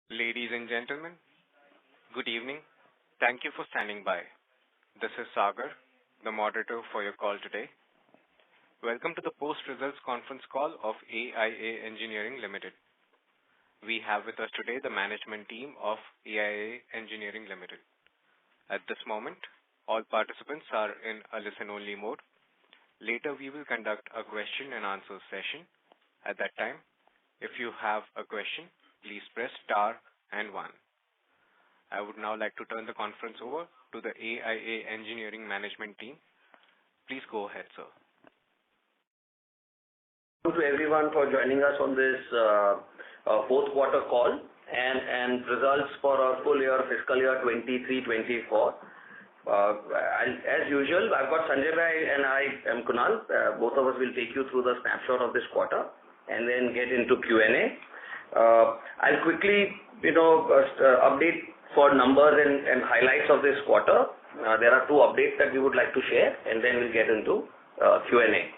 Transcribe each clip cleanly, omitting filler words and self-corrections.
Ladies and gentlemen, good evening. Thank you for standing by. This is Sagar, the moderator for your call today. Welcome to the post-results conference call of AIA Engineering Limited. We have with us today the management team of AIA Engineering Limited. At this moment, all participants are in a listen-only mode. Later, we will conduct a question and answer session. At that time, if you have a question, please press star and 1. I would now like to turn the conference over to the AIA Engineering management team. Please go ahead, sir. Thank you to everyone for joining us on this fourth quarter call and results for our full year fiscal year 23-24. As usual, I've got Sanjay Bhai and I am Kunal. Both of us will take you through the snapshot of this quarter and then get into Q&A. I'll quickly, update for numbers and highlights of this quarter. There are two updates that we would like to share, and then we'll get into Q&A.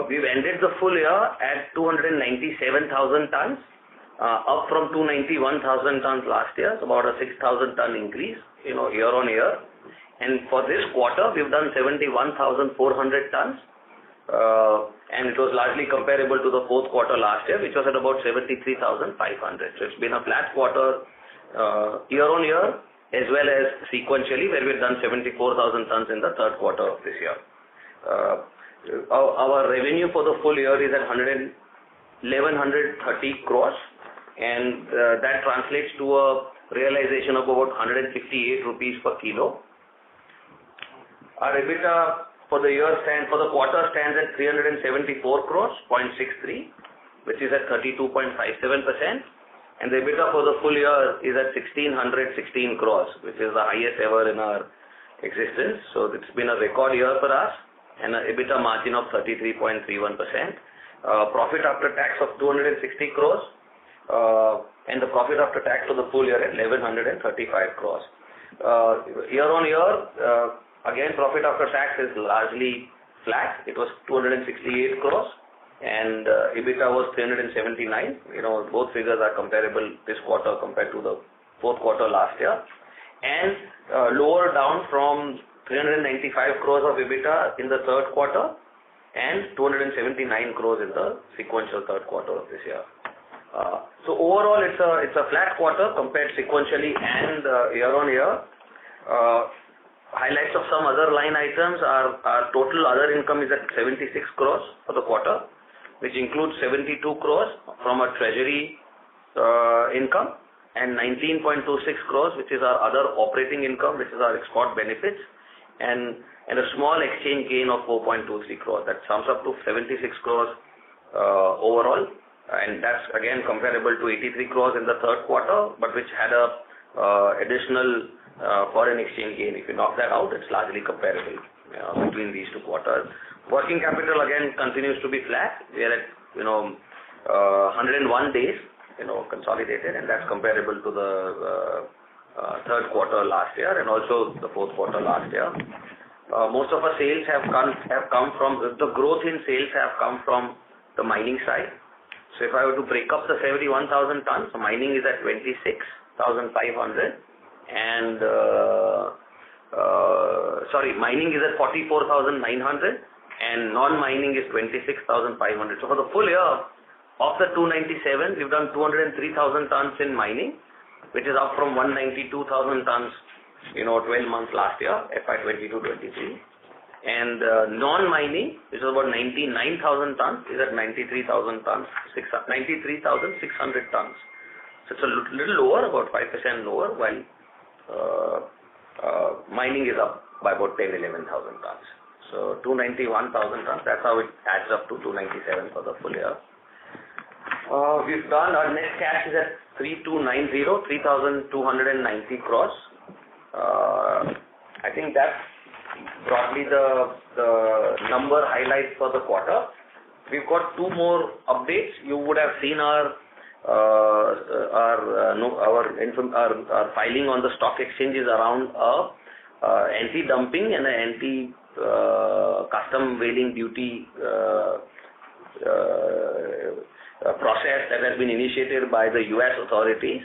We've ended the full year at 297,000 tons, up from 291,000 tons last year. It's about a 6,000 ton increase, year on year. And for this quarter, we've done 71,400 tons. And it was largely comparable to the fourth quarter last year, which was at about 73,500. So it's been a flat quarter year on year as well as sequentially, where we've done 74,000 tons in the third quarter of this year. Our revenue for the full year is at 1,130 crores, and that translates to a realization of about 158 rupees per kilo. Our EBITDA for the quarter stands at 374 crores, 0.63, which is at 32.57%. And the EBITDA for the full year is at 1,616 crores, which is the highest ever in our existence. So it's been a record year for us and an EBITDA margin of 33.31%. Profit after tax of 260 crores and the profit after tax for the full year at 1,135 crores. Year on year, again, profit after tax is largely flat. It was 268 crores and EBITDA was 379. Both figures are comparable this quarter compared to the fourth quarter last year. And lower down from 395 crores of EBITDA in the third quarter and 279 crores in the sequential third quarter of this year. So overall, it's a flat quarter compared sequentially and year on year. Highlights of some other line items are our total other income is at 76 crores for the quarter, which includes 72 crores from our treasury income and 19.26 crores, which is our other operating income, which is our export benefits, and a small exchange gain of 4.23 crores. That sums up to 76 crores overall, and that's again comparable to 83 crores in the third quarter, but which had a additional foreign exchange gain. If you knock that out, it's largely comparable between these two quarters. Working capital again continues to be flat. We are at 101 days consolidated, and that's comparable to the third quarter last year and also the fourth quarter last year. Most of our sales have come from the growth in sales have come from the mining side. So if I were to break up the 71,000 tons, so mining is at 26,500. And mining is at 44,900 and non-mining is 26,500. So for the full year of the 297, we've done 203,000 tons in mining, which is up from 192,000 tons, 12 months last year, FY22-23. And non-mining, which is about 99,000 tons, is at 93,600 tons. So it's a little lower, about 5% lower, while mining is up by about 10,000-11,000 tons. So 291,000 tons, that's how it adds up to 297 for the full year. We've done our net cash is at 3,290 crores. I think that's broadly the number highlights for the quarter. We've got two more updates. You would have seen our filing on the stock exchanges around anti-dumping and an anti-custom whaling duty process that has been initiated by the US authorities.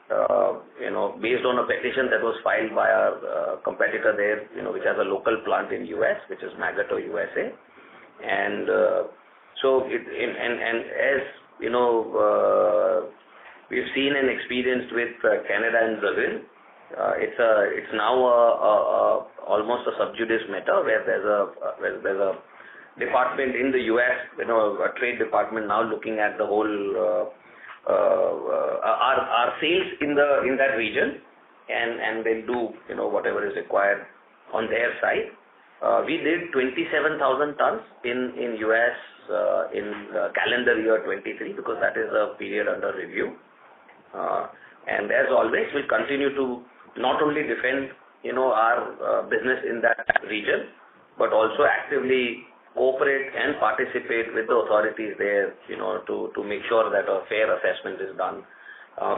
based on a petition that was filed by our competitor there, which has a local plant in US, which is Magato USA. And as we've seen and experienced with Canada and Brazil, it's now almost a sub judice matter where there's a department in the US, a trade department now looking at the whole our sales in that region, and they'll do whatever is required on their side. We did 27,000 tons in US in calendar year 23 because that is a period under review. And as always, we'll continue to not only defend our business in that region, but also actively cooperate and participate with the authorities there, to make sure that a fair assessment is done.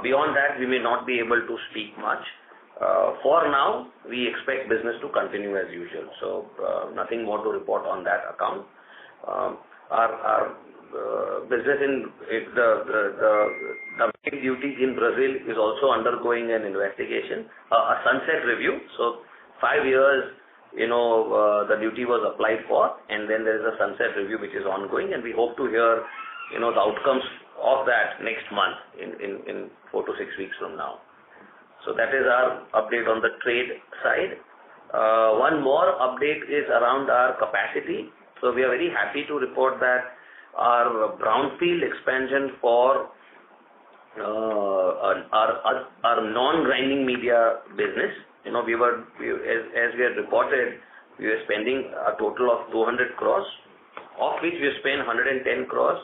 Beyond that, we may not be able to speak much. For now, we expect business to continue as usual. So nothing more to report on that account. Our business in the dumping duties in Brazil is also undergoing an investigation, a sunset review. So 5 years, the duty was applied for, and then there is a sunset review which is ongoing, and we hope to hear, the outcomes of that next month in 4 to 6 weeks from now. So that is our update on the trade side. One more update is around our capacity. So we are very happy to report that our brownfield expansion for our non-grinding media business, as we had reported, we were spending a total of 200 crores, of which we spent 110 crores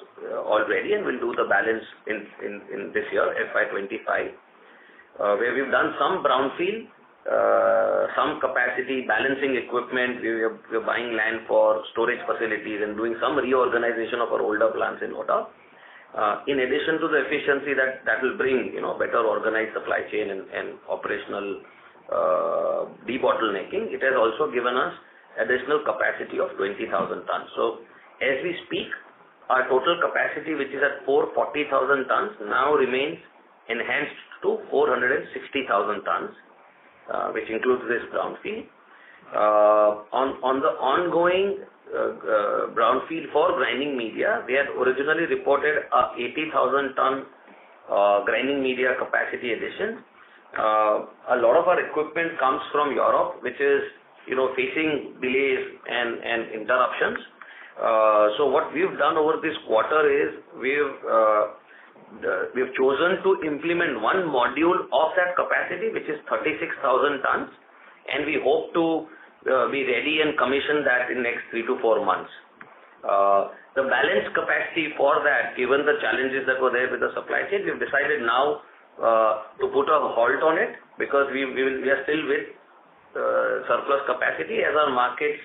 already, and we'll do the balance in this year, FY25, where we've done some brownfield, some capacity balancing equipment. We're buying land for storage facilities and doing some reorganization of our older plants in Lota. In addition to the efficiency that will bring, better organized supply chain and operational debottlenecking, it has also given us additional capacity of 20,000 tons. So as we speak, our total capacity, which is at 440,000 tons, now remains enhanced to 460,000 tons, which includes this brownfield. On the ongoing brownfield for grinding media, we had originally reported a 80,000 ton grinding media capacity addition. A lot of our equipment comes from Europe, which is facing delays and interruptions. So what we've done over this quarter is we've chosen to implement one module of that capacity, which is 36,000 tons, and we hope to be ready and commission that in next 3 to 4 months. The balance capacity for that, given the challenges that were there with the supply chain, we've decided now to put a halt on it, because we are still with surplus capacity. As our markets,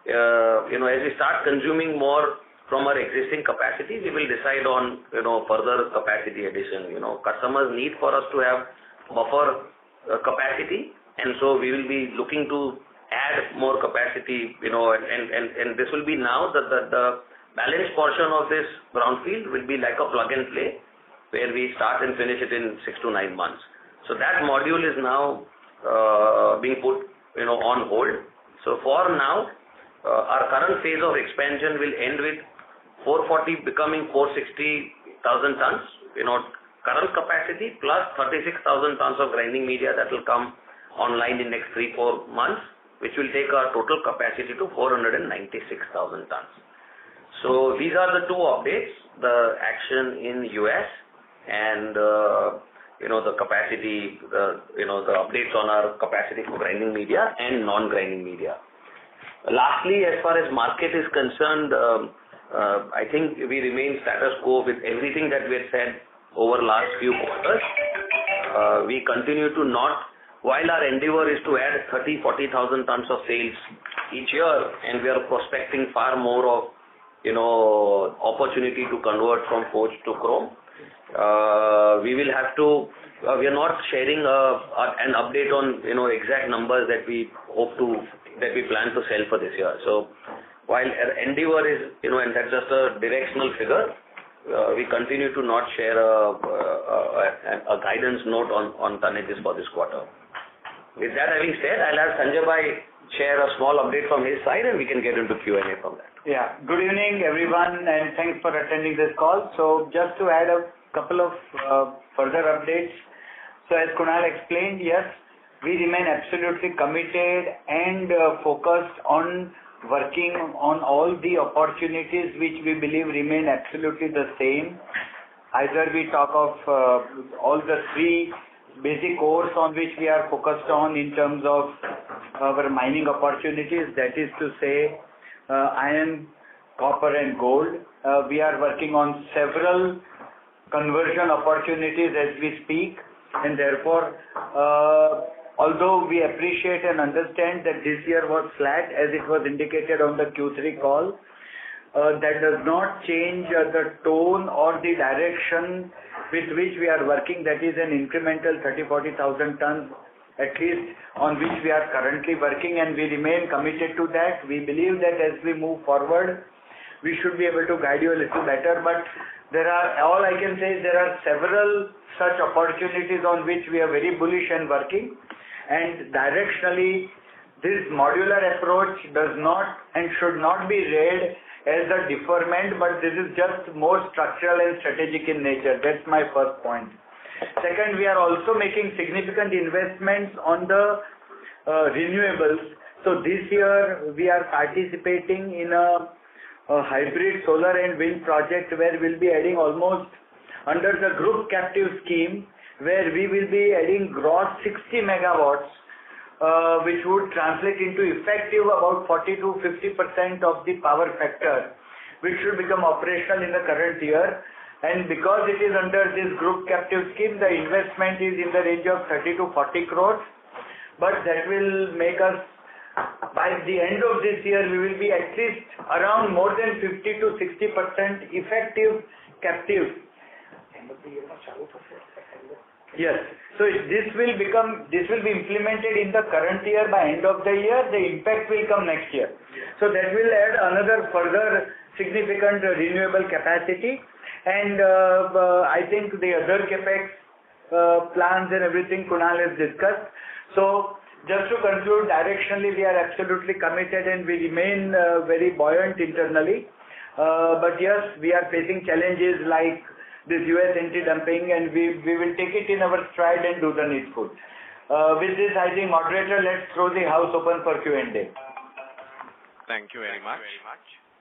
as we start consuming more from our existing capacity, we will decide on further capacity addition. Customers need for us to have buffer capacity, and so we will be looking to add more capacity. And this will be now the balance portion of this brownfield will be like a plug and play, where we start and finish it in 6 to 9 months. So that module is now being put on hold. So for now, our current phase of expansion will end with 440 becoming 460,000 tons, current capacity plus 36,000 tons of grinding media that will come online in next 3-4 months, which will take our total capacity to 496,000 tons. So these are the two updates: the action in US and the capacity, the updates on our capacity for grinding media and non-grinding media. Lastly, as far as market is concerned, I think we remain status quo with everything that we had said over last few quarters. We continue to while our endeavor is to add 30,000-40,000 tons of sales each year, and we are prospecting far more of opportunity to convert from forged to chrome. We will have to. We are not sharing an update on exact numbers that we plan to sell for this year. So while our endeavor is and that's just a directional figure, we continue to not share a guidance note on tonnages for this quarter. With that having said, I'll have Sanjay Bhai share a small update from his side, and we can get into Q&A from that. Yeah. Good evening, everyone, and thanks for attending this call. So just to add a couple of further updates. So as Kunal explained, yes, we remain absolutely committed and focused on working on all the opportunities which we believe remain absolutely the same. Either we talk of all the three basic cores on which we are focused on in terms of our mining opportunities, that is to say iron, copper and gold. We are working on several conversion opportunities as we speak, and therefore although we appreciate and understand that this year was flat as it was indicated on the Q3 call, that does not change the tone or the direction with which we are working. That is an incremental 30,000-40,000 tons at least on which we are currently working, and we remain committed to that. We believe that as we move forward, we should be able to guide you a little better, but all I can say is there are several such opportunities on which we are very bullish and working, and directionally this modular approach does not and should not be read as a deferment, but this is just more structural and strategic in nature. That's my first point. Second, we are also making significant investments on the renewables. So this year we are participating in a hybrid solar and wind project where we'll be adding almost under the group captive scheme, where we will be adding gross 60 megawatts, which would translate into effective about 40 to 50% of the power factor, which should become operational in the current year. And because it is under this group captive scheme, the investment is in the range of 30 to 40 crores. But that will make us, by the end of this year, we will be at least around more than 50 to 60% effective captive. Yes. So this will be implemented in the current year. By end of the year, the impact will come next year. So that will add another further significant renewable capacity. And I think the other capex plans and everything Kunal has discussed. So just to conclude, directionally we are absolutely committed and we remain very buoyant internally. But yes, we are facing challenges like this US anti-dumping, and we will take it in our stride and do the needful. With this, I think, moderator, let's throw the house open for Q&A. Thank you very much.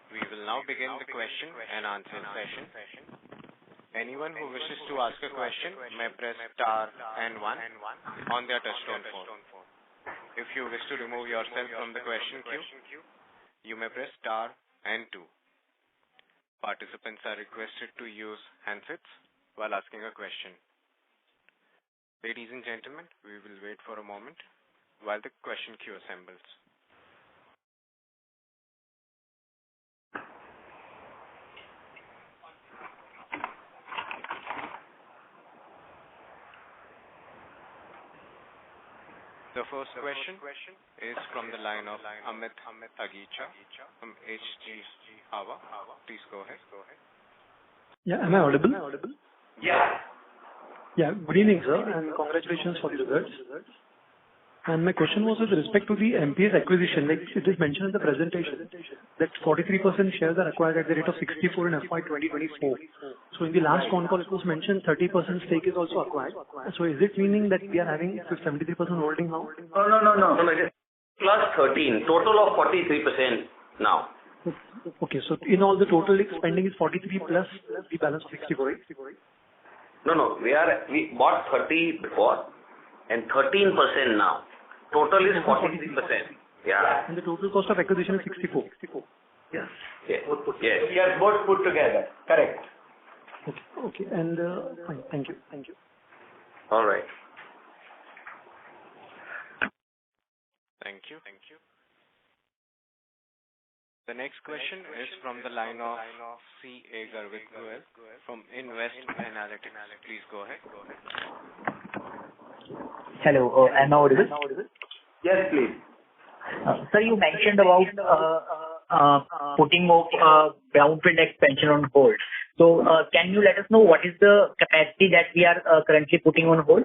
We will now begin the question and answer session. Anyone who wishes to ask a question may press star and 1 on their touchtone phone. If you wish to remove yourself from the question queue, you may press star and 2. Participants are requested to use handsets while asking a question. Ladies and gentlemen, we will wait for a moment while the question queue assembles. The first question is from the line of Amit Agicha from HG Hawa. Please go ahead. Yeah, am I audible? Yeah. Yeah, good evening, sir, and congratulations for the results. And my question was with respect to the MPS acquisition. Like it is mentioned in the presentation that 43% shares are acquired at the rate of 64 in FY24. So in the last con call, it was mentioned 30% stake is also acquired. So is it meaning that we are having 73% holding now? No. It is plus 13, total of 43% now. Okay, so in all the total spending is 43 plus the balance of 64, right? No. We bought 30 before and 13% now. Total is 43%. Yeah. And the total cost of acquisition is 64. Yes. Yes, both put together. Correct. Okay. And fine. Thank you. All right. Thank you. The next question is from the line of C.A. Garvit Goel from Invest Analytics. Please go ahead. Hello, am I audible? Yes, please. Sir, you mentioned about putting brownfield expansion on hold. So, can you let us know what is the capacity that we are currently putting on hold?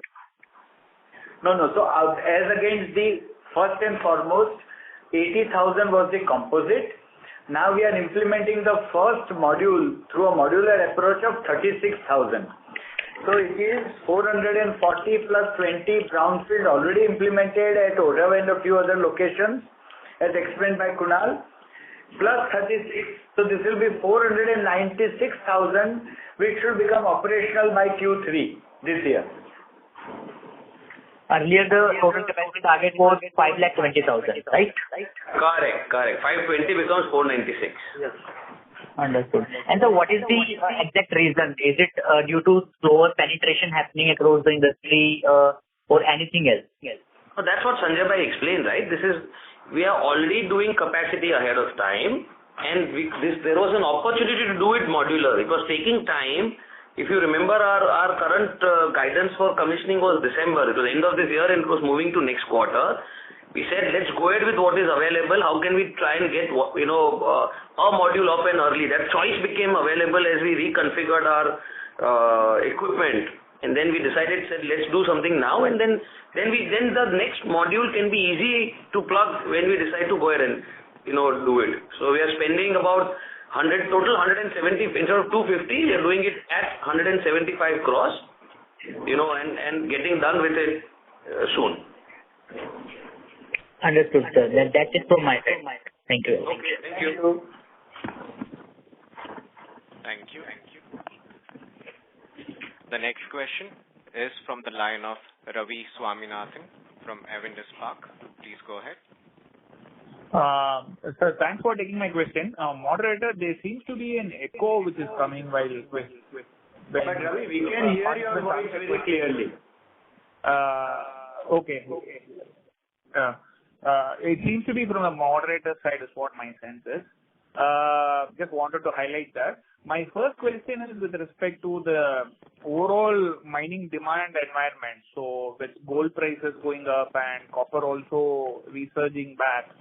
No. So, as against the first and foremost, 80,000 was the composite. Now we are implementing the first module through a modular approach of 36,000. So it is 440 plus 20 brownfield already implemented at Odhav and a few other locations, as explained by Kunal, plus 36. So this will be 496,000, which should become operational by Q3 this year. Earlier, the total capacity target was 520,000, right? Correct. 520 becomes 496. Yes. Understood. And so what is the exact reason? Is it due to slower penetration happening across the industry or anything else? Yes. So that's what Sanjay Bhai explained, right? We are already doing capacity ahead of time, and there was an opportunity to do it modular. It was taking time. If you remember, our current guidance for commissioning was December. It was end of this year and it was moving to next quarter. We said, let's go ahead with what is available. How can we try and get a module up and early? That choice became available as we reconfigured our equipment. And then we said, let's do something now. And then the next module can be easy to plug when we decide to go ahead and do it. So we are spending about 170 instead of 250. We are doing it at 175 crores. And getting done with it soon. Understood, sir. That's it from my side. Thank you. Okay, thank you. Thank you. The next question is from the line of Ravi Swaminathan from Avendus Spark. Please go ahead. Sir, thanks for taking my question. Moderator, there seems to be an echo which is coming while But Ravi, we can hear your voice very clearly. Okay. It seems to be from the moderator side is what my sense is. Just wanted to highlight that. My first question is with respect to the overall mining demand environment. So with gold prices going up and copper also resurging back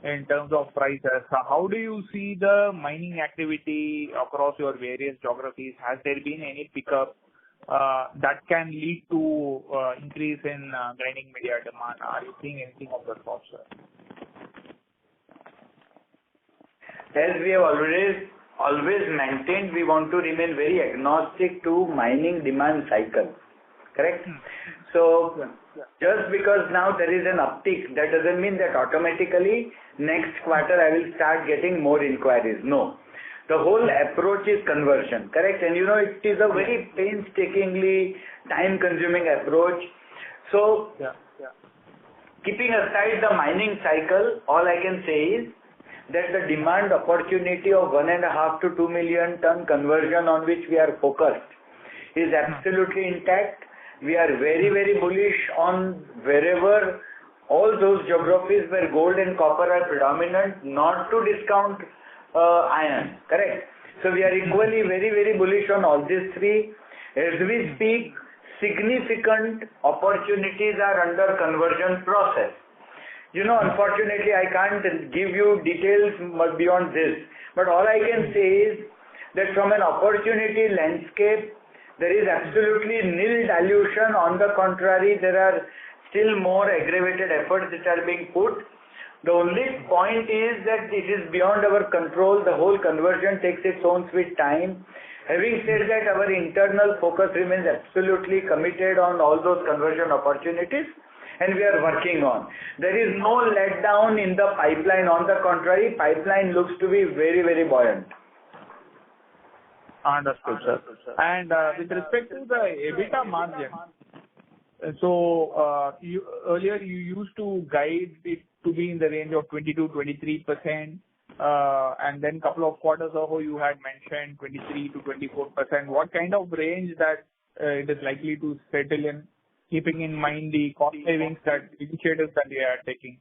in terms of prices, how do you see the mining activity across your various geographies? Has there been any pickup that can lead to increase in grinding media demand? Are you seeing anything of that sort, sir? As we have always maintained, we want to remain very agnostic to mining demand cycle. Correct? So just because now there is an uptick, that doesn't mean that automatically next quarter I will start getting more inquiries. No. The whole approach is conversion. Correct? And it is a very painstakingly time-consuming approach. So keeping aside the mining cycle, all I can say is that the demand opportunity of 1.5 to 2 million ton conversion on which we are focused is absolutely intact. We are very, very bullish on wherever all those geographies where gold and copper are predominant, not to discount iron. Correct? So we are equally very, very bullish on all these three. As we speak, significant opportunities are under conversion process. Unfortunately, I can't give you details beyond this. But all I can say is that from an opportunity landscape, there is absolutely nil dilution. On the contrary, there are still more aggravated efforts that are being put. The only point is that it is beyond our control. The whole conversion takes its own sweet time. Having said that, our internal focus remains absolutely committed on all those conversion opportunities, and we are working on. There is no letdown in the pipeline. On the contrary, pipeline looks to be very, very buoyant. Understood, sir. And with respect to the EBITDA margin, so earlier you used to guide it to be in the range of 22-23%, and then couple of quarters ago you had mentioned 23 to 24%. What kind of range that it is likely to settle in, keeping in mind the cost savings initiatives that we are taking?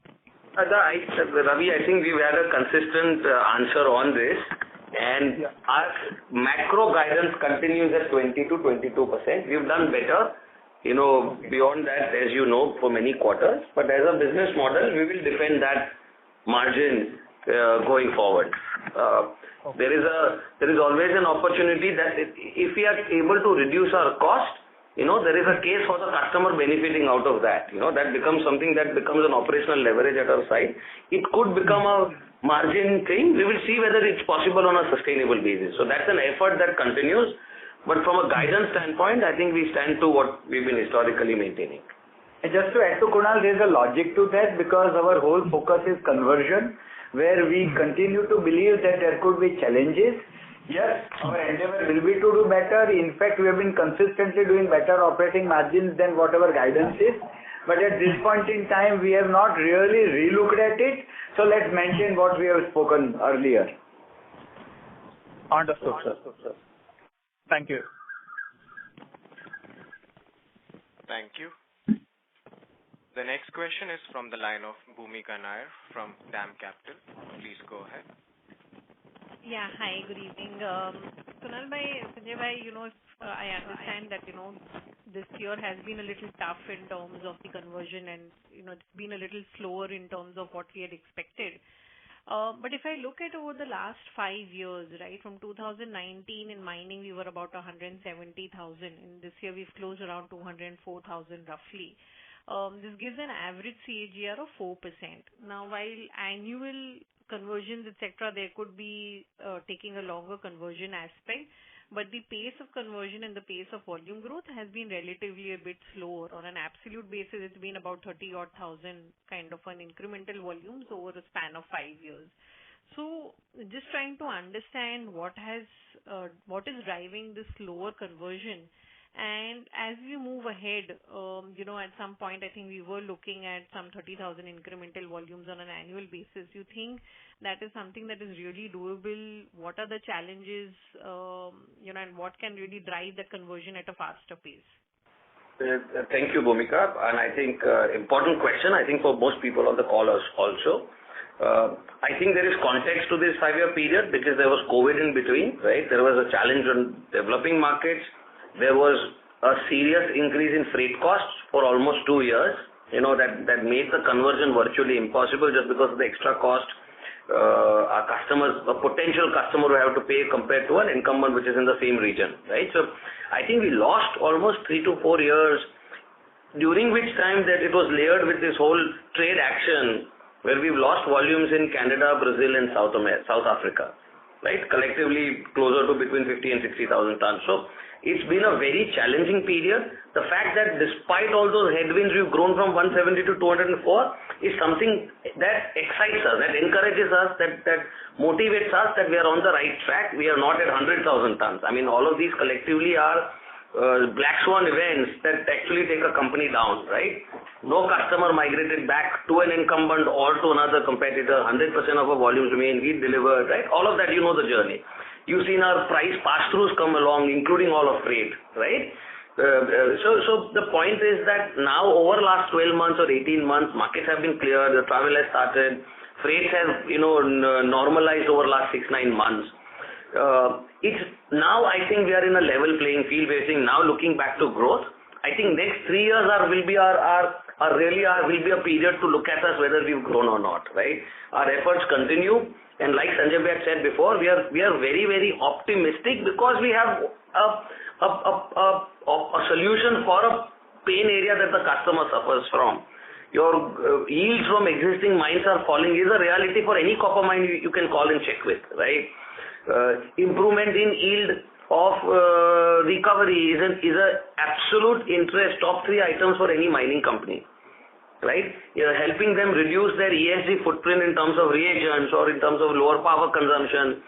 Ravi, I think we've had a consistent answer on this. And our macro guidance continues at 20 to 22%. We've done better, beyond that, for many quarters. But as a business model, we will defend that margin going forward. There is always an opportunity that if we are able to reduce our cost, there is a case for the customer benefiting out of that. That becomes something that becomes an operational leverage at our side. It could become a margin thing. We will see whether it's possible on a sustainable basis. So that's an effort that continues. But from a guidance standpoint, I think we stand to what we've been historically maintaining. And just to add to Kunal, there's a logic to that because our whole focus is conversion, where we continue to believe that there could be challenges. Yes, our endeavor will be to do better. In fact, we have been consistently doing better operating margins than whatever guidance is. But at this point in time, we have not really relooked at it. So let's maintain what we have spoken earlier. Understood, sir. Thank you. Thank you. The next question is from the line of Bhumika Nair from DAM Capital. Please go ahead. Yeah, hi, good evening. Kunal bhai, Sanjay bhai, I understand that, this year has been a little tough in terms of the conversion and, it's been a little slower in terms of what we had expected. But if I look at over the last 5 years, right, from 2019 in mining, we were about 170,000. In this year, we've closed around 204,000 roughly. This gives an average CAGR of 4%. Now, while annual conversions, etc., there could be taking a longer conversion aspect, but the pace of conversion and the pace of volume growth has been relatively a bit slower. On an absolute basis, it's been about 30,000 kind of an incremental volumes over a span of 5 years. So just trying to understand what is driving this slower conversion. And as we move ahead, at some point, I think we were looking at some 30,000 incremental volumes on an annual basis. You think that is something that is really doable? What are the challenges, and what can really drive that conversion at a faster pace? Thank you, Bhumika. And I think important question, I think for most people on the call also. I think there is context to this 5-year period because there was COVID in between, right? There was a challenge on developing markets. There was a serious increase in freight costs for almost 2 years, that made the conversion virtually impossible just because of the extra cost a potential customer will have to pay compared to an incumbent which is in the same region, right? So I think we lost almost 3 to 4 years, during which time that it was layered with this whole trade action where we've lost volumes in Canada, Brazil and South Africa, right? Collectively closer to between 50 and 60,000 tons. So it's been a very challenging period. The fact that despite all those headwinds, we've grown from 170 to 204 is something that excites us, that encourages us, that motivates us that we are on the right track. We are not at 100,000 tons. I mean, all of these collectively are black swan events that actually take a company down, right? No customer migrated back to an incumbent or to another competitor. 100% of our volumes remain. We delivered, right? All of that, you know the journey. You've seen our price pass-throughs come along, including all of freight, right? So the point is that now over last 12 months or 18 months, markets have been clear, the travel has started, freight has, normalized over last 6-9 months. It's now I think we are in a level playing field. We're saying now looking back to growth. I think next 3 years will be a period to look at us whether we've grown or not, right? Our efforts continue. And like Sanjay had said before, we are very, very optimistic because we have a solution for a pain area that the customer suffers from. Your yields from existing mines are falling is a reality for any copper mine you can call and check with, right? Improvement in yield of recovery is an absolute interest, top 3 items for any mining company. Right? You're helping them reduce their ESG footprint in terms of reagents or in terms of lower power consumption.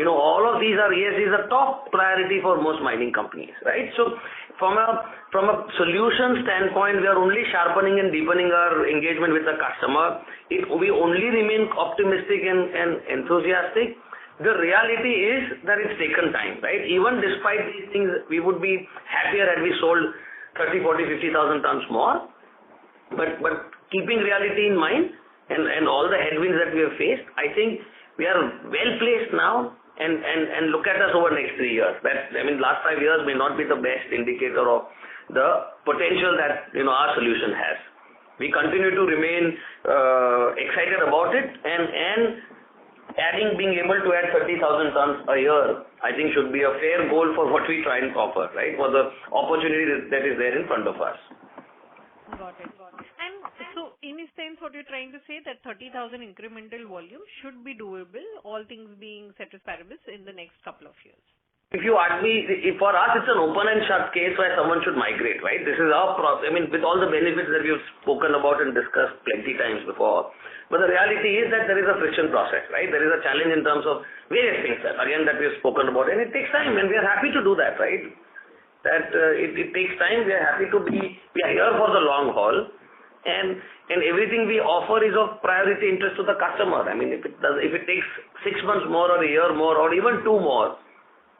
All of these are ESG is a top priority for most mining companies, right? So from a solution standpoint, we are only sharpening and deepening our engagement with the customer. We only remain optimistic and enthusiastic. The reality is that it's taken time, right? Even despite these things, we would be happier had we sold 30, 40, 50,000 tons more. But keeping reality in mind and all the headwinds that we have faced, I think we are well placed now and look at us over the next 3 years. Last 5 years may not be the best indicator of the potential that our solution has. We continue to remain excited about it and being able to add 30,000 tons a year, I think should be a fair goal for what we try and offer, right? For the opportunity that is there in front of us. Got it. And so in a sense, what you're trying to say that 30,000 incremental volume should be doable, all things being ceteris paribus in the next couple of years. If you ask me, for us, it's an open and shut case where someone should migrate, right? This is our process. I mean, with all the benefits that we've spoken about and discussed plenty times before. But the reality is that there is a friction process, right? There is a challenge in terms of various things that we've spoken about, and it takes time, and we are happy to do that, right? It takes time. We are here for the long haul, and everything we offer is of priority interest to the customer. I mean, if it takes 6 months more or a year more or even 2 more,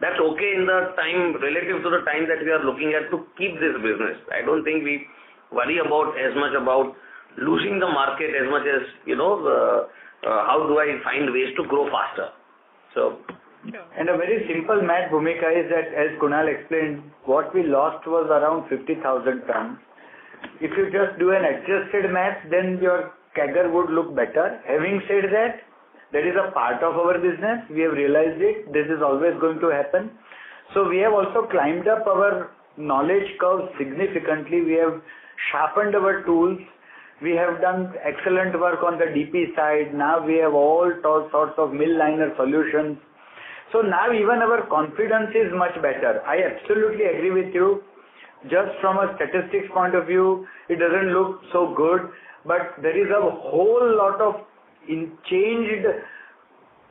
that's okay in the time relative to the time that we are looking at to keep this business. I don't think we worry as much about losing the market as much as, how do I find ways to grow faster. So. And a very simple math, Bhumika, is that as Kunal explained, what we lost was around 50,000 tons. If you just do an adjusted math, then your CAGR would look better. Having said that, that is a part of our business. We have realized it. This is always going to happen. So we have also climbed up our knowledge curve significantly. We have sharpened our tools. We have done excellent work on the DP side. Now we have all sorts of mill liner solutions. So now even our confidence is much better. I absolutely agree with you. Just from a statistics point of view, it doesn't look so good, but there is a whole lot of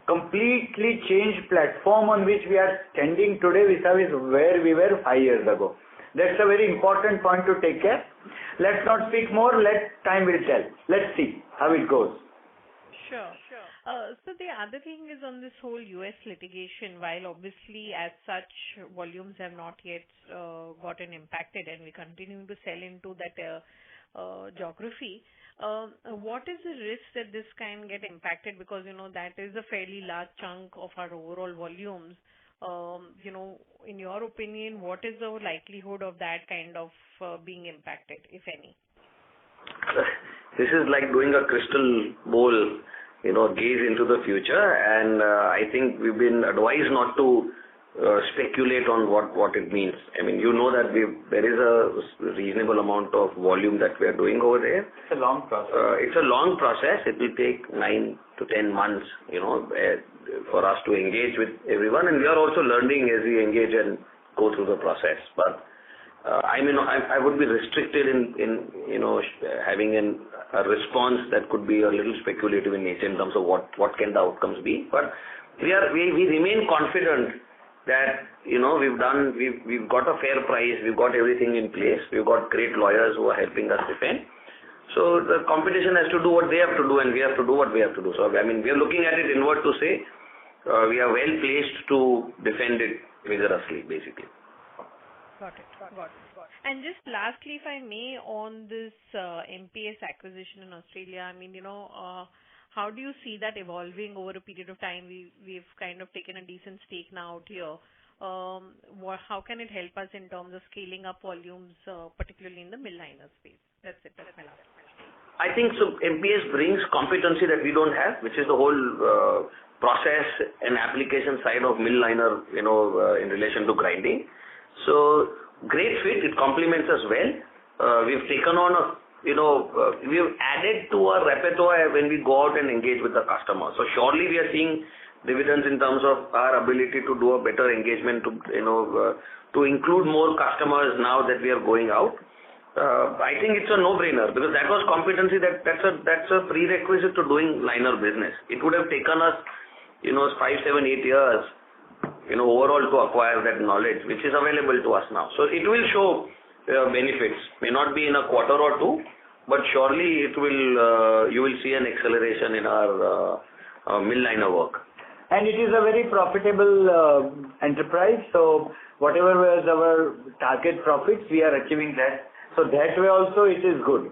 completely changed platform on which we are standing today vis-a-vis where we were 5 years ago. That's a very important point to take care. Let's not speak more. Time will tell. Let's see how it goes. Sure. So the other thing is on this whole US litigation, while obviously as such volumes have not yet gotten impacted and we continue to sell into that geography, what is the risk that this can get impacted? Because, that is a fairly large chunk of our overall volumes. In your opinion, what is the likelihood of that kind of being impacted, if any? This is like doing a crystal ball, gaze into the future, and I think we've been advised not to speculate on what it means. I mean, that there is a reasonable amount of volume that we are doing over there. It's a long process. It's a long process. It will take 9 to 10 months, for us to engage with everyone, and we are also learning as we engage and go through the process. But I would be restricted in having a response that could be a little speculative in nature in terms of what can the outcomes be. But we remain confident that we've got a fair price, we've got everything in place, we've got great lawyers who are helping us defend. So the competition has to do what they have to do, and we have to do what we have to do. So we are looking at it inward to say we are well placed to defend it vigorously, basically. Got it. And just lastly, if I may, on this MPS acquisition in Australia, how do you see that evolving over a period of time? We've kind of taken a decent stake now out here. How can it help us in terms of scaling up volumes, particularly in the mill liner space? That's it. That's my last question. I think so. MPS brings competency that we don't have, which is the whole process and application side of mill liner, in relation to grinding. So great fit. It complements us well. We've taken on we've added to our repertoire when we go out and engage with the customer. So surely we are seeing dividends in terms of our ability to do a better engagement to include more customers now that we are going out. I think it's a no-brainer because that was competency that's a prerequisite to doing liner business. It would have taken us 5, 7, 8 years overall to acquire that knowledge, which is available to us now. So it will show benefits. May not be in a quarter or two, but surely it will. You will see an acceleration in our mill liner work. And it is a very profitable enterprise. So whatever was our target profits, we are achieving that. So that way also it is good.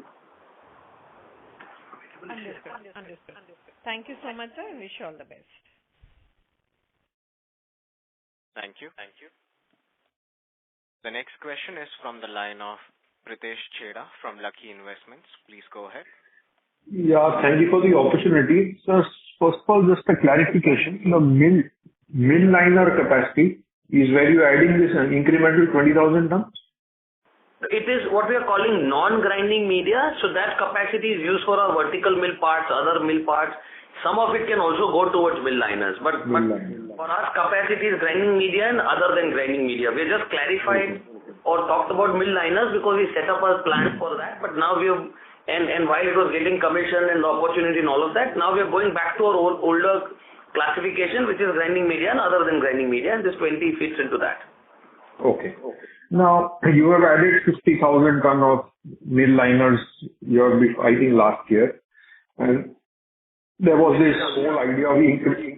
Understood. Thank you so much, sir, and wish you all the best. Thank you. The next question is from the line of Pritesh Chheda from Lucky Investments. Please go ahead. Yeah, thank you for the opportunity. Sir, first of all, just a clarification. The mill liner capacity is where you're adding this incremental 20,000 tons? It is what we are calling non-grinding media. So that capacity is used for our vertical mill parts, other mill parts. Some of it can also go towards mill liners. But for us, capacity is grinding media and other than grinding media. We just clarified or talked about mill liners because we set up a plan for that. But now we have, and while it was getting commission and opportunity and all of that, now we are going back to our older classification, which is grinding media and other than grinding media, and this 20 fits into that. Okay. Now, you have added 50,000 ton of mill liners I think last year, and there was this whole idea of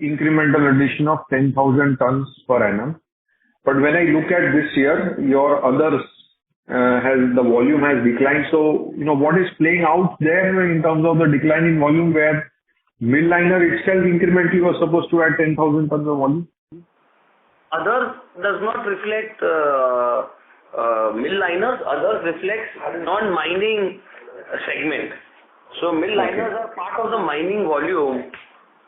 incremental addition of 10,000 tons per annum. But when I look at this year, your others the volume has declined. So, what is playing out there in terms of the decline in volume where mill liner itself incrementally was supposed to add 10,000 tons of volume? Others does not reflect mill liners. Others reflects non-mining segment. So mill liners are part of the mining volume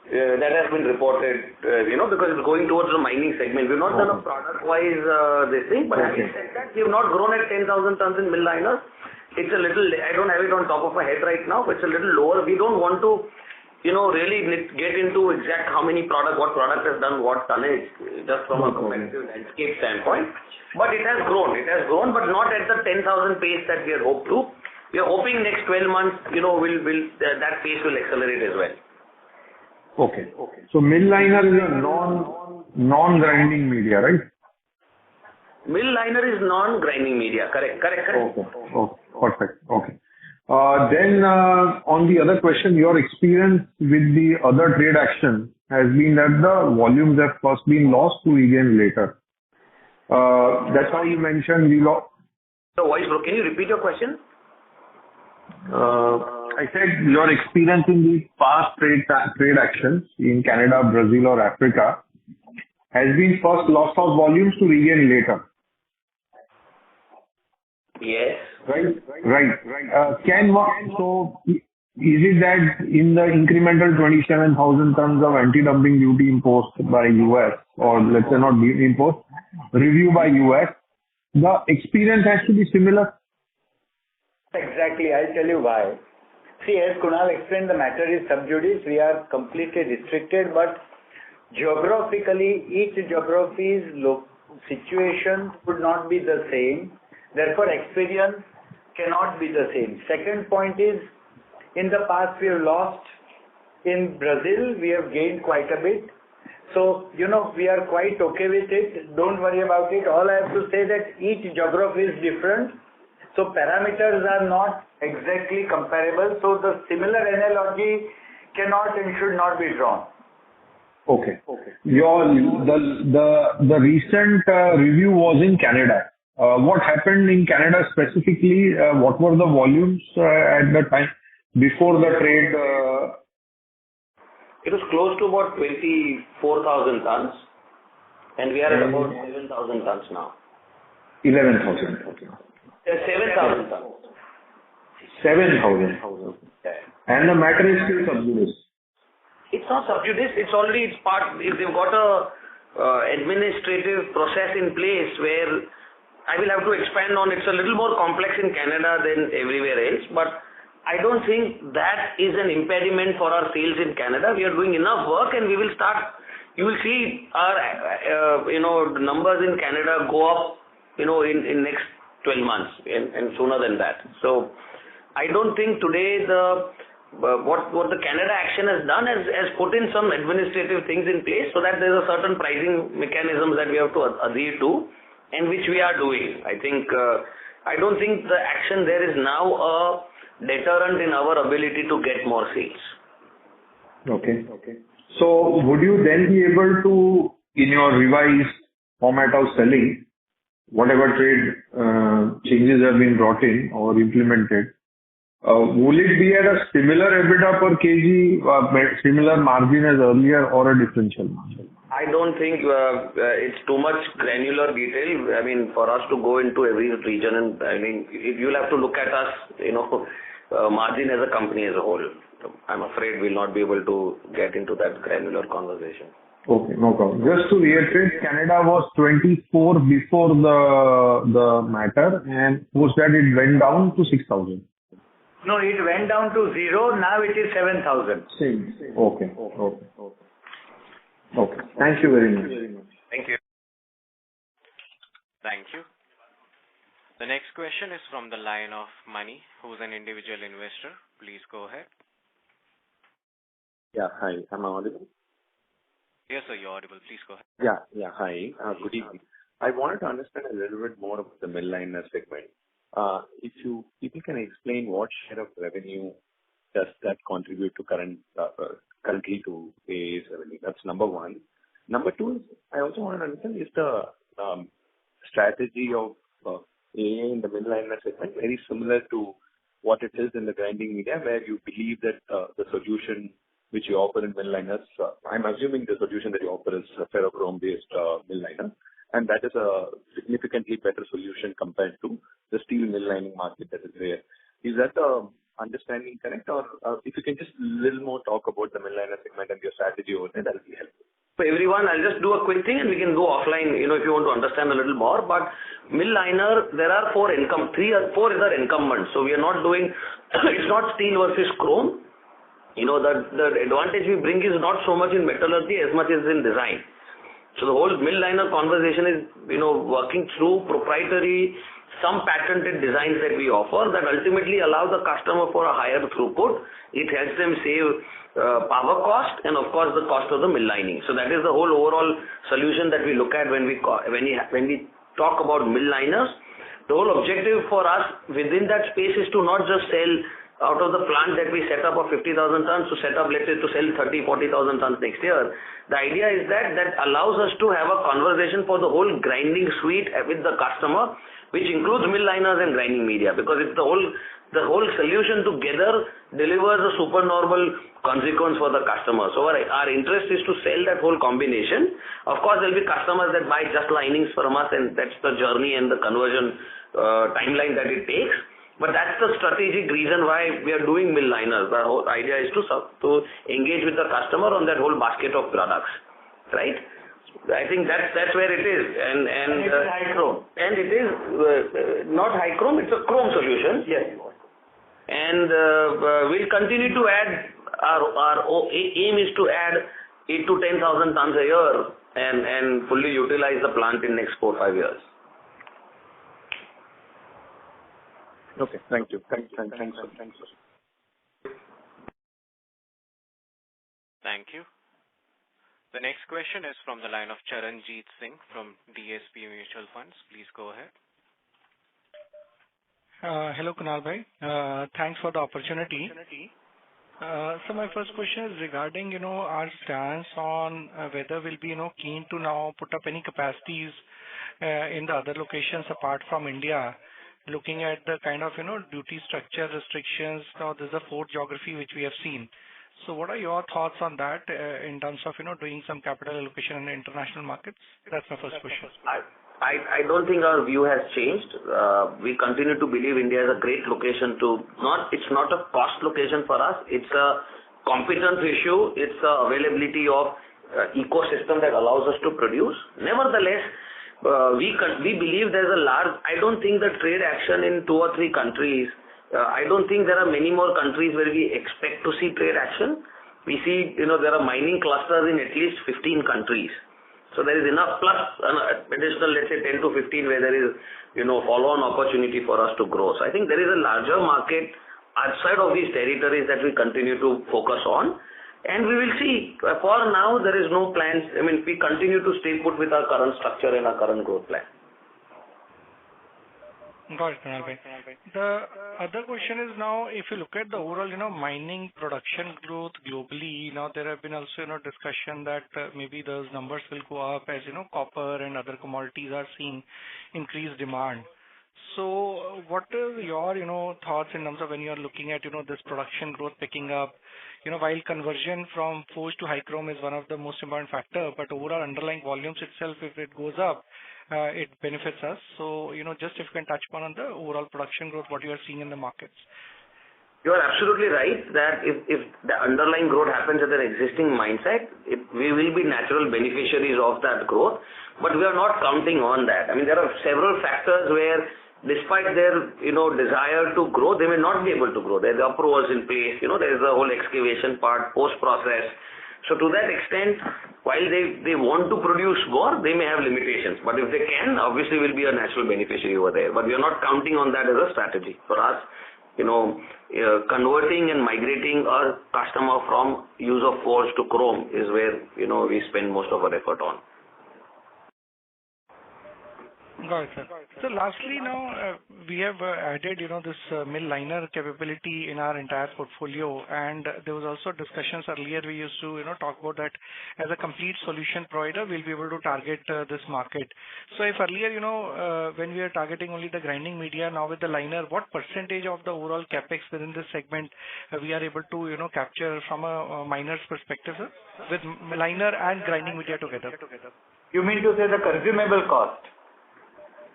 that has been reported, because it's going towards the mining segment. We've not done a product-wise this thing, but having said that, we've not grown at 10,000 tons in mill liners. It's a little, I don't have it on top of my head right now, but it's a little lower. We don't want to, really get into exact how many what product has done what tonnage, just from a competitive landscape standpoint. But it has grown, but not at the 10,000 pace that we had hoped to. We are hoping next 12 months, that pace will accelerate as well. Okay. So mill liner is a non-grinding media, right? Mill liner is non-grinding media. Correct. Okay. Perfect. Okay. Then on the other question, your experience with the other trade action has been that the volumes have first been lost to regain later. That's how you mentioned we lost. So, voice bro, can you repeat your question? I said your experience in the past trade actions in Canada, Brazil or Africa has been first loss of volumes to regain later. Yes. Right. So is it that in the incremental 27,000 tons of anti-dumping duty imposed by US, or let's say not imposed, review by US, the experience has to be similar? Exactly. I'll tell you why. See, as Kunal explained, the matter is sub judice. We are completely restricted, but geographically, each geography's situation would not be the same. Therefore, experience cannot be the same. Second point is, in the past we have lost. In Brazil, we have gained quite a bit. So, we are quite okay with it. Don't worry about it. All I have to say that each geography is different. So parameters are not exactly comparable. So the similar analogy cannot and should not be drawn. Okay. The recent review was in Canada. What happened in Canada specifically? What were the volumes at the time before the trade? It was close to about 24,000 tons, and we are at about 11,000 tons now. 11,000. Okay. 7,000 tons. 7,000. And the matter is still sub judice. It's not sub judice. It's part. If they've got a administrative process in place where I will have to expand on. It's a little more complex in Canada than everywhere else, but I don't think that is an impediment for our sales in Canada. We are doing enough work, and we will start. You will see our numbers in Canada go up, in next 12 months and sooner than that. So I don't think today what the Canada action has done has put in some administrative things in place so that there's a certain pricing mechanisms that we have to adhere to, and which we are doing. I think I don't think the action there is now a deterrent in our ability to get more sales. Okay. So would you then be able to, in your revised format of selling, whatever trade changes have been brought in or implemented, will it be at a similar EBITDA per kg, similar margin as earlier, or a differential margin? I don't think it's too much granular detail. I mean, for us to go into every region, and I mean, you'll have to look at us, margin as a company as a whole. I'm afraid we'll not be able to get into that granular conversation. Okay, no problem. Just to reiterate, Canada was 24 before the matter, and post that it went down to 6,000. No, it went down to 0. Now it is 7,000. Same. Okay. Thank you very much. Thank you. Thank you. The next question is from the line of Mani, who's an individual investor. Please go ahead. Yeah, hi. Am I audible? Yes, sir, you're audible. Please go ahead. Yeah. Hi. Good evening. I wanted to understand a little bit more about the mill liner segment. If you can explain what share of revenue does that contribute to currently to AIA's revenue? That's number one. Number two is, I also want to understand, is the strategy of AIA in the mill liner segment very similar to what it is in the grinding media, where you believe that the solution which you offer in mill liners, I'm assuming the solution that you offer is a ferrochrome-based mill liner, and that is a significantly better solution compared to the steel mill lining market that is there. Is that understanding correct? Or if you can just a little more talk about the mill liner segment and your strategy over there, that will be helpful. For everyone, I'll just do a quick thing and we can go offline, if you want to understand a little more. But mill liner, there are 4 is our incumbents. So we are not doing, it's not steel versus chrome. The advantage we bring is not so much in metallurgy as much as in design. So the whole mill liner conversation is, working through proprietary, some patented designs that we offer that ultimately allow the customer for a higher throughput. It helps them save power cost and of course the cost of the mill lining. So that is the whole overall solution that we look at when we talk about mill liners. The whole objective for us within that space is to not just sell out of the plant that we set up of 50,000 tons to set up, let's say, to sell 30,000, 40,000 tons next year. The idea is that allows us to have a conversation for the whole grinding suite with the customer, which includes mill liners and grinding media, because it's the whole solution together delivers a supernormal consequence for the customer. So our interest is to sell that whole combination. Of course, there'll be customers that buy just linings from us, and that's the journey and the conversion timeline that it takes. But that's the strategic reason why we are doing mill liners. The whole idea is to engage with the customer on that whole basket of products, right? I think that's where it is. And it is high chrome. And it is not high chrome, it's a chrome solution. Yes. And we'll continue to add, our aim is to add 8 to 10,000 tons a year and fully utilize the plant in next 4-5 years. Okay, thank you. Thanks. Thank you. The next question is from the line of Charanjit Singh from DSP Mutual Funds. Please go ahead. Hello, Kunal bhai. Thanks for the opportunity. So my first question is regarding, our stance on whether we'll be, keen to now put up any capacities in the other locations apart from India, looking at the kind of, duty structure restrictions. Now, there's a 4th geography which we have seen. So what are your thoughts on that in terms of, doing some capital allocation in the international markets? That's my first question. I don't think our view has changed. We continue to believe India is a great location it's not a cost location for us. It's a competence issue. It's a availability of ecosystem that allows us to produce. Nevertheless, we believe there's I don't think the trade action in 2 or 3 countries, I don't think there are many more countries where we expect to see trade action. We see, there are mining clusters in at least 15 countries. So there is enough plus additional, let's say 10 to 15 where there is, follow-on opportunity for us to grow. So I think there is a larger market outside of these territories that we continue to focus on. And we will see. For now, there is no plans. We continue to stay put with our current structure and our current growth plan. Got it, Kunal bhai. The other question is now, if you look at the overall, mining production growth globally, now there have been also, discussion that maybe those numbers will go up as, copper and other commodities are seeing increased demand. So what are your, thoughts in terms of when you are looking at, this production growth picking up? While conversion from forged to high chrome is one of the most important factor, but overall underlying volumes itself, if it goes up, it benefits us. So, just if you can touch upon the overall production growth, what you are seeing in the markets. You are absolutely right that if the underlying growth happens at an existing mindset, we will be natural beneficiaries of that growth, but we are not counting on that. I mean, there are several factors where despite their, desire to grow, they may not be able to grow. There are approvals in place, there is the whole excavation part, post-process. So to that extent, while they want to produce more, they may have limitations. But if they can, obviously we'll be a natural beneficiary over there. But we are not counting on that as a strategy. For us, converting and migrating our customer from use of forge to chrome is where, we spend most of our effort on. Got it, sir. So lastly, now we have added, this mill liner capability in our entire portfolio, and there was also discussions earlier. We used to, talk about that as a complete solution provider, we'll be able to target this market. So if earlier, when we are targeting only the grinding media, now with the liner, what percentage of the overall capex within this segment we are able to, capture from a miner's perspective, sir, with liner and grinding media together? You mean to say the consumable cost?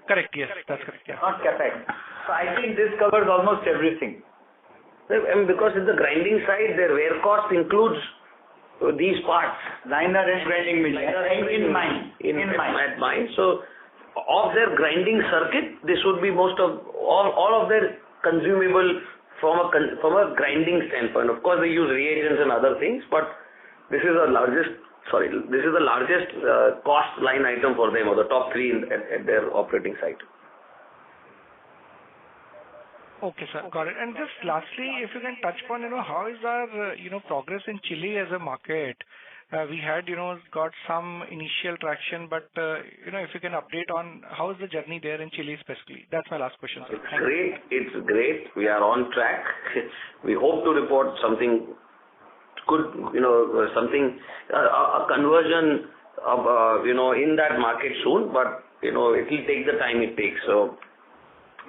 Correct. Yes, that's correct. Yeah. Not capex. So I think this covers almost everything. And because in the grinding side, their wear cost includes these parts. Liner and grinding media. In mine. At mine. So of their grinding circuit, this would be most of all of their consumable from a grinding standpoint. Of course, they use reagents and other things, but this is the largest cost line item for them, or the top three at their operating site. Okay, sir. Got it. And just lastly, if you can touch upon, how is our, progress in Chile as a market? We had, got some initial traction, but, if you can update on how is the journey there in Chile specifically? That's my last question, sir. It's great. We are on track. We hope to report something good, a conversion of, in that market soon, but, it will take the time it takes. So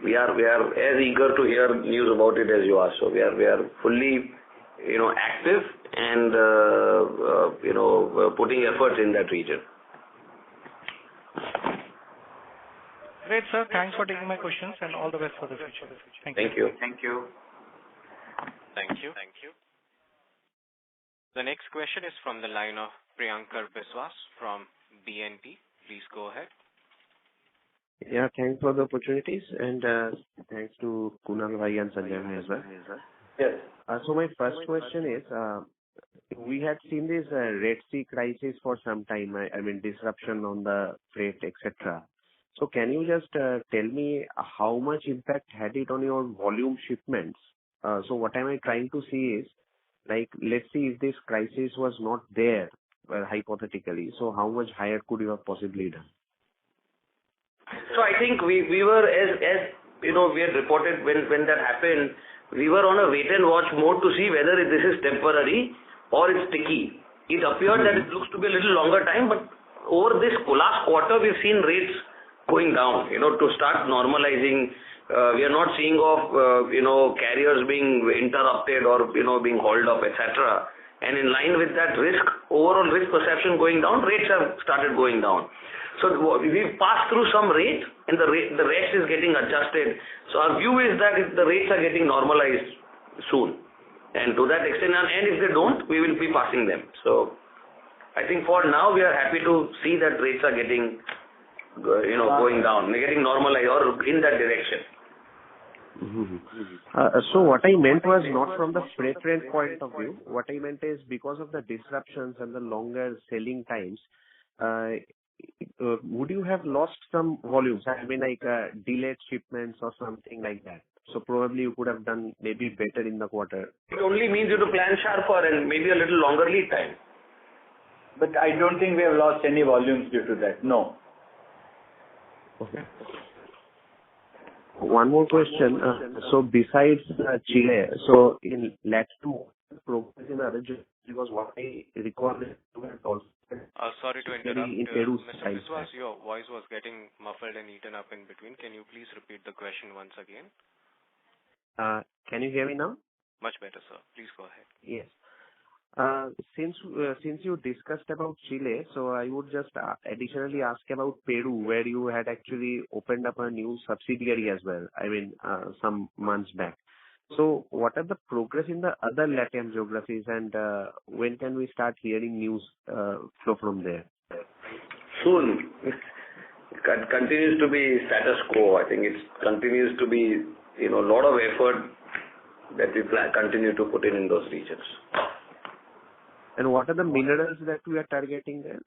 we are as eager to hear news about it as you are. So we are fully, active and, putting efforts in that region. Great, sir. Thanks for taking my questions and all the best for the future. Thank you. Thank you. Thank you. The next question is from the line of Priyankar Biswas from BNP. Please go ahead. Yeah, thanks for the opportunities and thanks to Kunal Bhai and Sanjay Bhai as well. Yes. So my first question is, we had seen this Red Sea crisis for some time. I mean, disruption on the freight, etc. So can you just tell me how much impact had it on your volume shipments? So what am I trying to see is, like, let's see if this crisis was not there, hypothetically. So how much higher could you have possibly done? So I think we were, as we had reported when that happened, we were on a wait and watch mode to see whether this is temporary or it's sticky. It appeared that it looks to be a little longer time, but over this last quarter, we've seen rates going down, to start normalizing. We are not seeing carriers being interrupted or, being hauled up, etc. And in line with that overall risk perception going down, rates have started going down. So we've passed through some rate and the rest is getting adjusted. So our view is that the rates are getting normalized soon. And to that extent, and if they don't, we will be passing them. So I think for now, we are happy to see that rates are getting, going down, getting normalized or in that direction. So what I meant was not from the freight rate point of view. What I meant is because of the disruptions and the longer selling times, would you have lost some volumes? I mean, like delayed shipments or something like that. So probably you could have done maybe better in the quarter. It only means you to plan sharper and maybe a little longer lead time. But I don't think we have lost any volumes due to that. No. Okay. One more question. So besides Chile, so in LAT2, progress in other because what I recall is also. Sorry to interrupt. Mr. Biswas, your voice was getting muffled and eaten up in between. Can you please repeat the question once again? Can you hear me now? Much better, sir. Please go ahead. Yes. Since you discussed about Chile, so I would just additionally ask about Peru, where you had actually opened up a new subsidiary as well. I mean, some months back. So what are the progress in the other LATAM geographies, and when can we start hearing news flow from there? Soon. It continues to be status quo. I think it continues to be, a lot of effort that we continue to put in those regions. And what are the minerals that we are targeting there?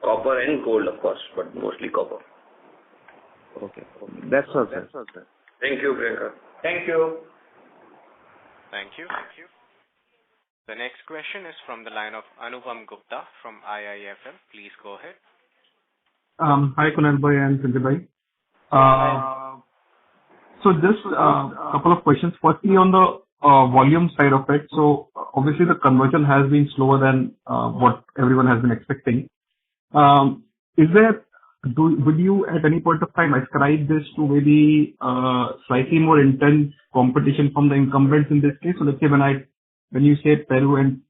Copper and gold, of course, but mostly copper. Okay. That's all, sir. Thank you, Priyanka. Thank you. Thank you. The next question is from the line of Anupam Gupta from IIFL. Please go ahead. Hi, Kunal bhai and Sanjay bhai. So just a couple of questions. Firstly, on the volume side of it. So obviously the conversion has been slower than what everyone has been expecting. Would you at any point of time ascribe this to maybe slightly more intense competition from the incumbents in this case? So let's say when you say Peru and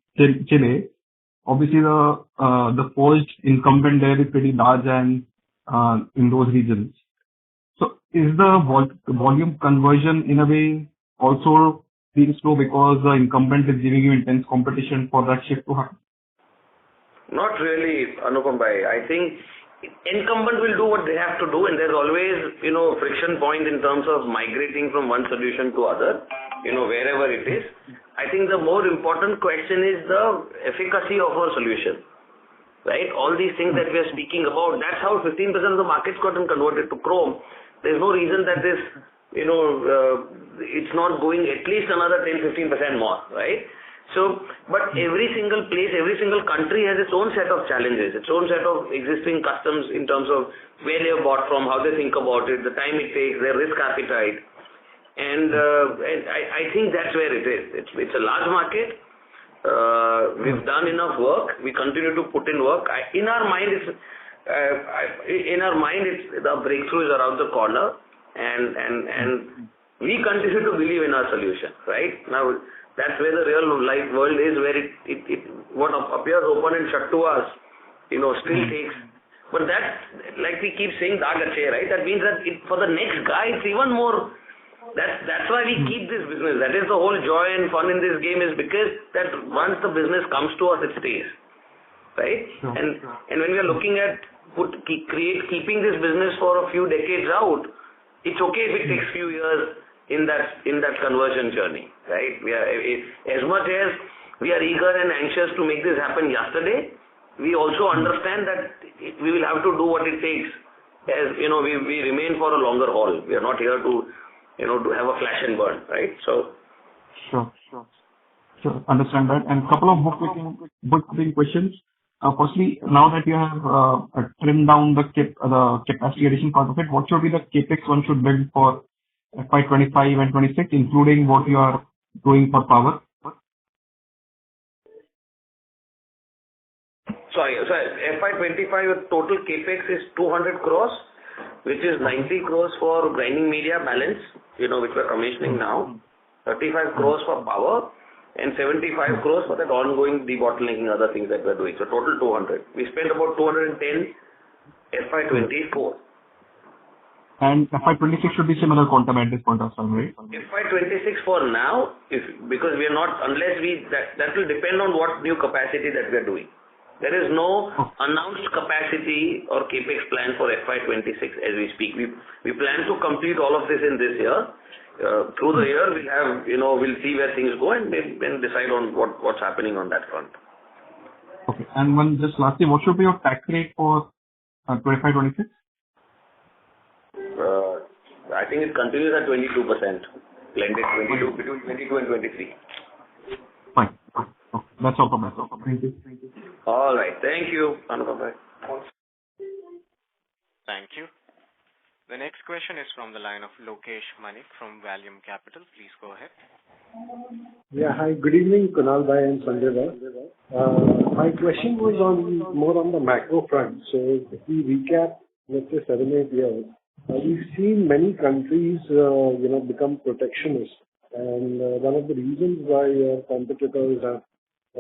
Chile, obviously the forged incumbent there is pretty large and in those regions. So is the volume conversion in a way also being slow because the incumbent is giving you intense competition for that shift to happen? Not really, Anupam bhai. I think incumbent will do what they have to do, and there's always, friction point in terms of migrating from one solution to other, wherever it is. I think the more important question is the efficacy of our solution, right? All these things that we are speaking about, that's how 15% of the market's gotten converted to chrome. There's no reason that this, it's not going at least another 10-15% more, right? So, but every single place, every single country has its own set of challenges, its own set of existing customs in terms of where they have bought from, how they think about it, the time it takes, their risk appetite. And I think that's where it is. It's a large market. We've done enough work. We continue to put in work. In our mind, the breakthrough is around the corner, and we continue to believe in our solution. Right now, that's where the real life world is, where it what appears open and shut to us, still takes. But that, like we keep saying, daag achhe, right? That means that for the next guy, it's even more. That's why we keep this business. That is the whole joy and fun in this game, is because that once the business comes to us, it stays, right? Sure. And when we are looking at keeping this business for a few decades out, it's okay if it takes few years in that conversion journey, right? We are, as much as we are eager and anxious to make this happen yesterday, we also understand that we will have to do what it takes. As we remain for a longer haul. We are not here to to have a flash and burn, right? So Sure. Understand that. And couple of bookkeeping questions. Firstly, now that you have trimmed down the capacity addition part of it, what should be the capex one should build for FY25 and 26, including what you are doing for power? Sorry. FY25 total capex is 200 crores, which is 90 crores for grinding media balance, which we're commissioning now, 35 crores for power, and 75 crores for that ongoing debottlenecking, other things that we're doing. So total 200. We spent about 210 FY24. And FY26 should be similar quantum at this point of time, right? FY26 for now, because we are not, that will depend on what new capacity that we are doing. There is no announced capacity or capex plan for FY26 as we speak. We plan to complete all of this in this year. Through the year, we'll have, we'll see where things go and then decide on what's happening on that front. Okay. And just lastly, what should be your tax rate for 25-26? I think it continues at 22%, blended 22, between 22 and 23. Fine. Okay. That's all from me. Thank you. All right. Thank you, Anupam. Thank you. The next question is from the line of Lokesh Manik from Valium Capital. Please go ahead. Yeah. Hi. Good evening, Kunal bhai and Sanjay bhai. My question was more on the macro front. So if we recap, let's say 7-8 years, we've seen many countries, become protectionist. And one of the reasons why a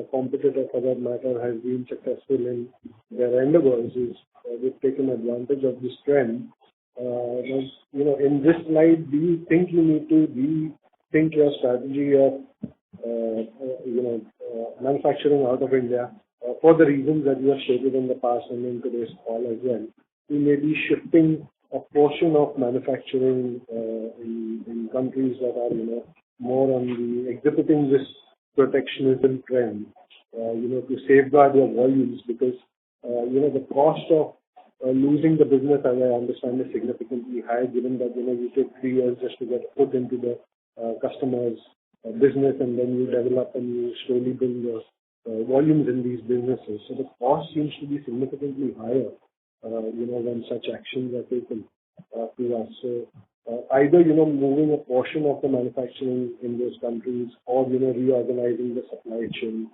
competitor for that matter has been successful in their endeavors is they've taken advantage of this trend in this slide, do you think you need to rethink your strategy of manufacturing out of India for the reasons that you have stated in the past and in today's call as well? We may be shifting a portion of manufacturing in countries that are more on the exhibiting this protectionism trend, to safeguard your volumes, because the cost of losing the business, as I understand, is significantly high, given that you take 3 years just to get put into the customer's business, and then you develop and you slowly build your volumes in these businesses. So the cost seems to be significantly higher, when such actions are taken to us. So either moving a portion of the manufacturing in those countries, or reorganizing the supply chain.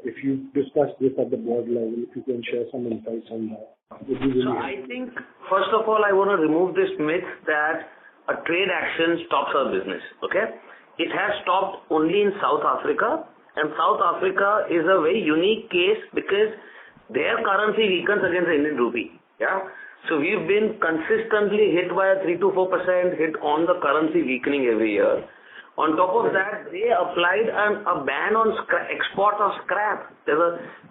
If you discuss this at the board level, if you can share some insights on that. So I think, first of all, I want to remove this myth that a trade action stops our business. Okay, it has stopped only in South Africa, and South Africa is a very unique case because their currency weakens against the Indian rupee. Yeah. So we've been consistently hit by a 3 to 4% hit on the currency weakening every year. On top of that, they applied a ban on export of scrap,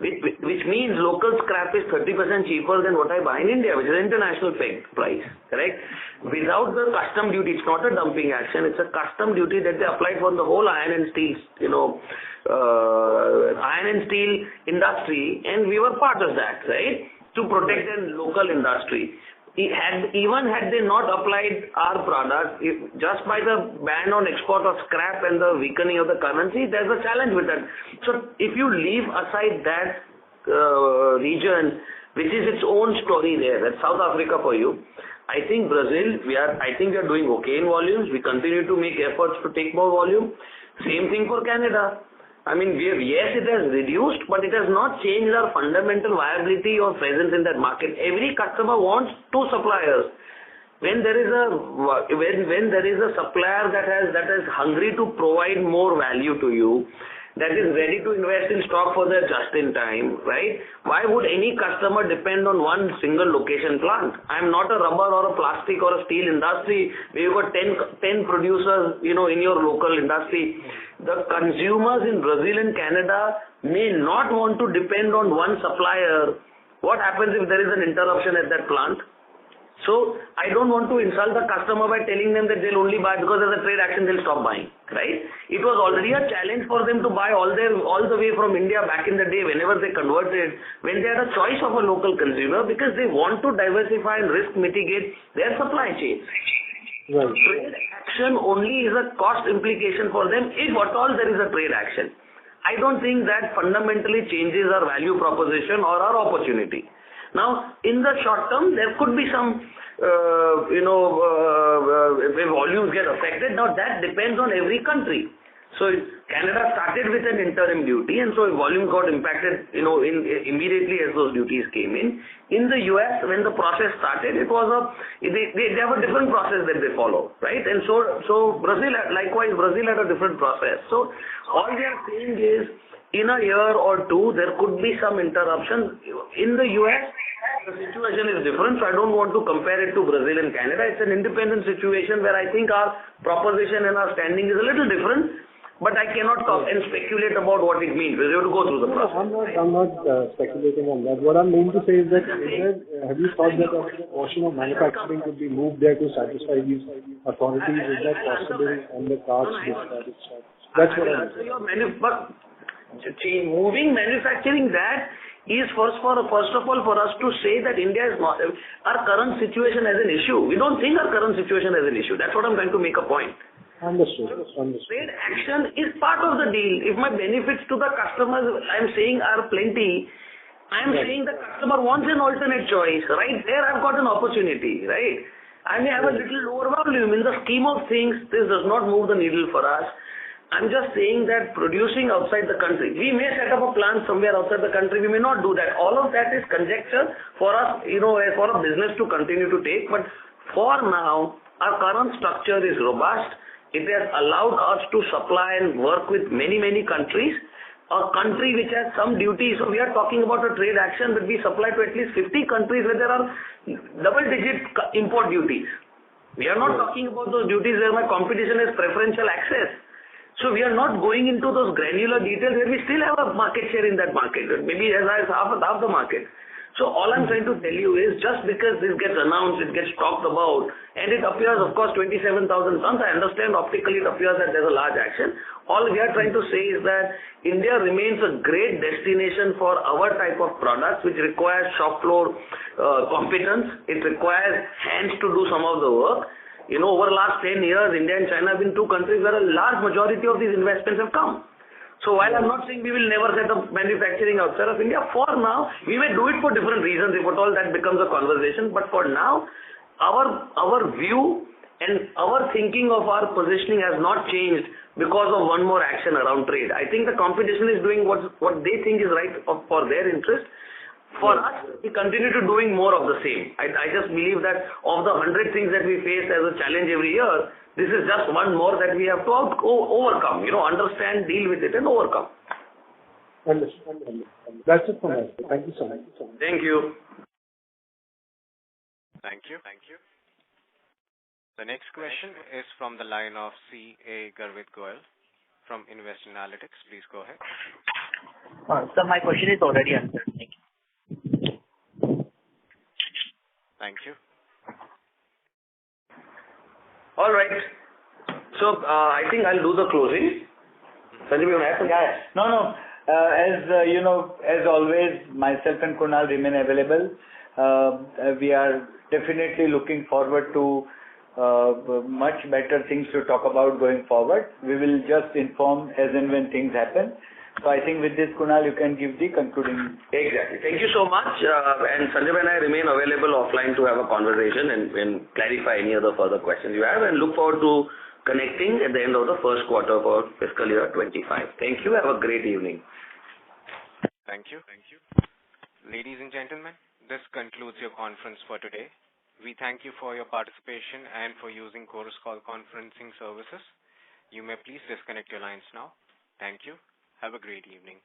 which means local scrap is 30% cheaper than what I buy in India, which is an international price, correct? Without the custom duty, it's not a dumping action, it's a custom duty that they applied for the whole iron and steel industry, and we were part of that, right? To protect the local industry. Even had they not applied our product, just by the ban on export of scrap and the weakening of the currency, there's a challenge with that. So if you leave aside that region, which is its own story there, that's South Africa for you. I think Brazil, we are doing okay in volumes. We continue to make efforts to take more volume. Same thing for Canada. I mean, yes, it has reduced, but it has not changed our fundamental viability or presence in that market. Every customer wants two suppliers. When there is a supplier that is hungry to provide more value to you, that is ready to invest in stock for their just in time, right? Why would any customer depend on one single location plant? I'm not a rubber or a plastic or a steel industry where you've got 10 producers, in your local industry. The consumers in Brazil and Canada may not want to depend on one supplier. What happens if there is an interruption at that plant? So I don't want to insult the customer by telling them that they'll only buy because of the trade action, they'll stop buying, right? It was already a challenge for them to buy all the way from India back in the day whenever they converted, when they had a choice of a local consumer, because they want to diversify and risk mitigate their supply chain. Right. So trade action only is a cost implication for them if at all there is a trade action. I don't think that fundamentally changes our value proposition or our opportunity. Now, in the short term, there could be some, volumes get affected. Now, that depends on every country. So, Canada started with an interim duty, and so volume got impacted, immediately as those duties came in. In the US, when the process started, it was they have a different process that they follow, right? And so Brazil had a different process. So, all they are saying is, in a year or two, there could be some interruption. In the US, the situation is different, so I don't want to compare it to Brazil and Canada. It's an independent situation where I think our proposition and our standing is a little different, but I cannot talk and speculate about what it means. We have to go through the process. I'm not speculating on that. What I'm meaning to say is that, have you thought that a portion of manufacturing could be moved there to satisfy these authorities? Is that possible on the cards? That's what I'm saying. Moving manufacturing, that is first of all for us to say that India is not our current situation as an issue. We don't think our current situation as an issue. That's what I'm trying to make a point. Understood. Trade action is part of the deal. If my benefits to the customers, I'm saying, are plenty, I'm saying the customer wants an alternate choice. Right there, I've got an opportunity. Right, I may have a little lower volume. In the scheme of things, this does not move the needle for us. I'm just saying that producing outside the country, we may set up a plant somewhere outside the country, we may not do that. All of that is conjecture for us, for a business to continue to take. But for now, our current structure is robust. It has allowed us to supply and work with many, many countries. a country which has some duty. So we are talking about a trade action that we supply to at least 50 countries where there are double-digit import duties. We are not talking about those duties where my competition has preferential access. So we are not going into those granular details where we still have a market share in that market, maybe as high as half the market. So all I'm trying to tell you is just because this gets announced, it gets talked about, and it appears, of course, 27,000 tons. I understand optically it appears that there's a large action. All we are trying to say is that India remains a great destination for our type of products, which requires shop floor competence. It requires hands to do some of the work. Over the last 10 years, India and China have been two countries where a large majority of these investments have come. So while I'm not saying we will never set up manufacturing outside of India, for now, we may do it for different reasons, if at all that becomes a conversation. But for now, our view and our thinking of our positioning has not changed because of one more action around trade. I think the competition is doing what they think is right for their interest. For us, we continue to doing more of the same. I just believe that of the 100 things that we face as a challenge every year, this is just one more that we have to overcome, understand, deal with it and overcome. Understood. That's it from us. Thank you so much. Thank you. Thank you. The next question is from the line of C.A. Garvit Goel from Invest Analytics. Please go ahead. So my question is already answered. Thank you. Thank you. All right. So I think I'll do the closing. Sanjay, you want to add something? Yeah. No. As always, myself and Kunal remain available. We are definitely looking forward to much better things to talk about going forward. We will just inform as and when things happen. So I think with this, Kunal, you can give the concluding. Exactly. Thank you so much. And Sanjay and I remain available offline to have a conversation and clarify any other further questions you have, and look forward to connecting at the end of the first quarter for fiscal year 25. Thank you. Have a great evening. Thank you. Ladies and gentlemen, this concludes your conference for today. We thank you for your participation and for using Chorus Call conferencing services. You may please disconnect your lines now. Thank you. Have a great evening.